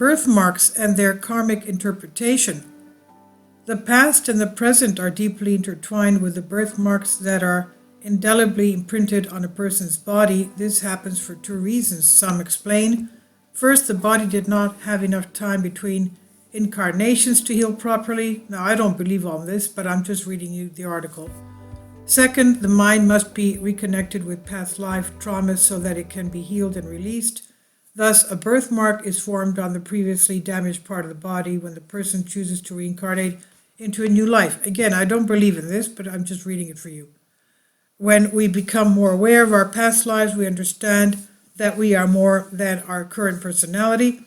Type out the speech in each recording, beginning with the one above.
birthmarks and their karmic interpretation. The past and the present are deeply intertwined with the birthmarks that are indelibly imprinted on a person's body. This happens for two reasons, some explain. First, the body did not have enough time between incarnations to heal properly. Now, I don't believe all this, but I'm just reading you the article. Second, the mind must be reconnected with past life traumas so that it can be healed and released. Thus, a birthmark is formed on the previously damaged part of the body when the person chooses to reincarnate into a new life. Again, I don't believe in this, but I'm just reading it for you. When we become more aware of our past lives, we understand that we are more than our current personality.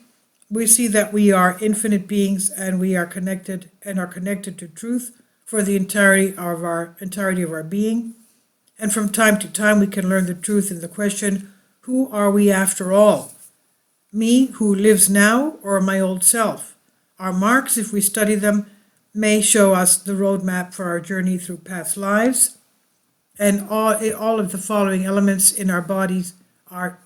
We see that we are infinite beings and we are connected to truth for the entirety of our being. And from time to time, we can learn the truth in the question, who are we after all? Me, who lives now, or my old self? Our marks, if we study them, may show us the roadmap for our journey through past lives. And all of the following elements in our bodies are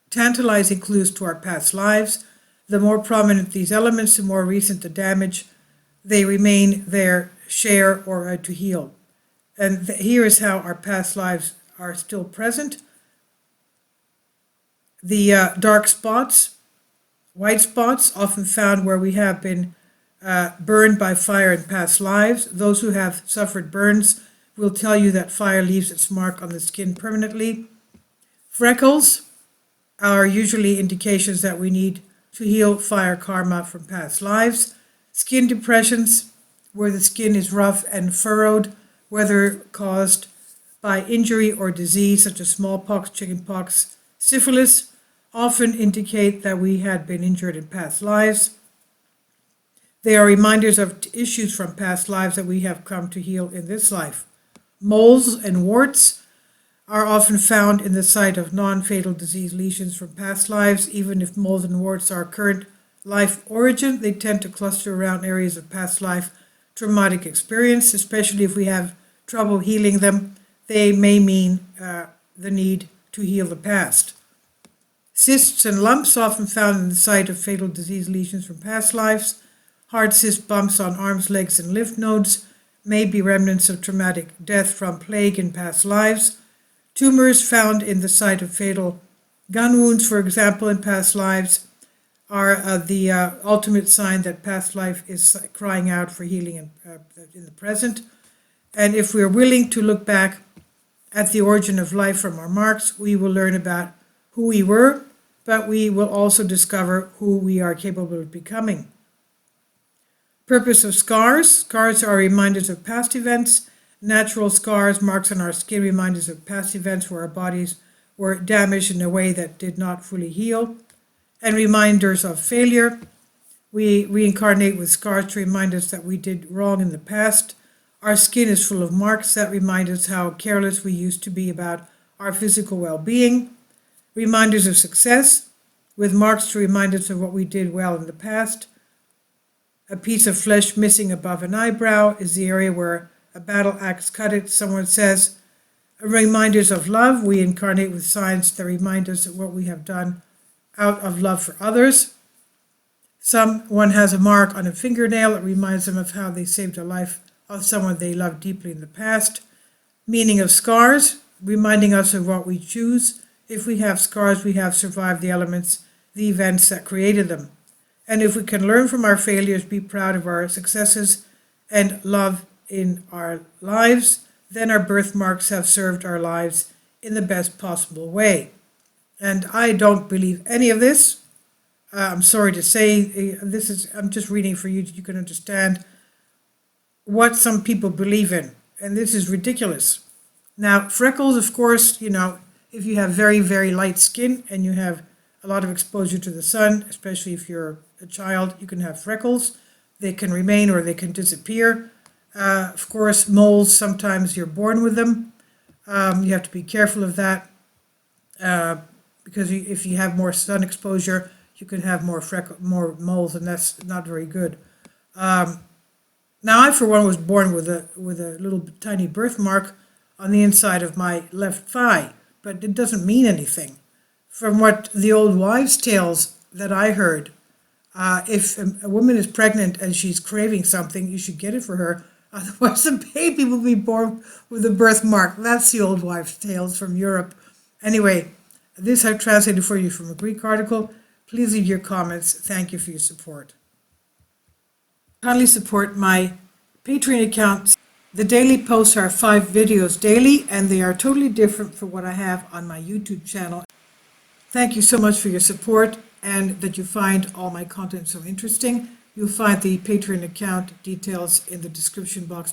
tantalizing clues to our past lives. The more prominent these elements, the more recent the damage, they remain their share or to heal. And here is how our past lives are still present. The dark spots, white spots, often found where we have been burned by fire in past lives. Those who have suffered burns will tell you that fire leaves its mark on the skin permanently. Freckles are usually indications that we need to heal fire karma from past lives. Skin depressions, where the skin is rough and furrowed, whether caused by injury or disease such as smallpox, chickenpox, syphilis, often indicate that we had been injured in past lives. They are reminders of issues from past lives that we have come to heal in this life. Moles and warts are often found in the site of non-fatal disease lesions from past lives. Even if moles and warts are current life origin, they tend to cluster around areas of past life traumatic experience, especially if we have trouble healing them. They may mean the need to heal the past. Cysts and lumps often found in the site of fatal disease lesions from past lives. Hard cyst bumps on arms, legs, and lymph nodes may be remnants of traumatic death from plague in past lives. Tumors found in the site of fatal gun wounds, for example, in past lives, are the ultimate sign that past life is crying out for healing in the present. And if we are willing to look back at the origin of life from our marks, we will learn about who we were, but we will also discover who we are capable of becoming. Purpose of scars. Scars are reminders of past events. Natural scars, marks on our skin, reminders of past events where our bodies were damaged in a way that did not fully heal. And reminders of failure. We reincarnate with scars to remind us that we did wrong in the past. Our skin is full of marks that remind us how careless we used to be about our physical well-being. Reminders of success, with marks to remind us of what we did well in the past. A piece of flesh missing above an eyebrow is the area where a battle axe cut it, someone says. Reminders of love, we incarnate with signs that remind us of what we have done out of love for others. Someone has a mark on a fingernail that reminds them of how they saved the life of someone they loved deeply in the past. Meaning of scars, reminding us of what we choose. If we have scars, we have survived the elements, the events that created them. And if we can learn from our failures, be proud of our successes, and love in our lives, then our birthmarks have served our lives in the best possible way. And I don't believe any of this. I'm sorry to say, I'm just reading for you so you can understand what some people believe in. And this is ridiculous. Now, freckles, of course, if you have very, very light skin and you have a lot of exposure to the sun, especially if you're a child, you can have freckles. They can remain or they can disappear. Of course, moles, sometimes you're born with them. You have to be careful of that because if you have more sun exposure, you can have more moles, and that's not very good. Now, I, for one, was born with a little tiny birthmark on the inside of my left thigh, but it doesn't mean anything. From what the old wives' tales that I heard, If a woman is pregnant and she's craving something, you should get it for her. Otherwise, the baby will be born with a birthmark. That's the old wives' tales from Europe. Anyway, this I've translated for you from a Greek article. Please leave your comments. Thank you for your support. Kindly support my Patreon account. The daily posts are 5 videos daily, and they are totally different from what I have on my YouTube channel. Thank you so much for your support and that you find all my content so interesting. You'll find the Patreon account details in the description box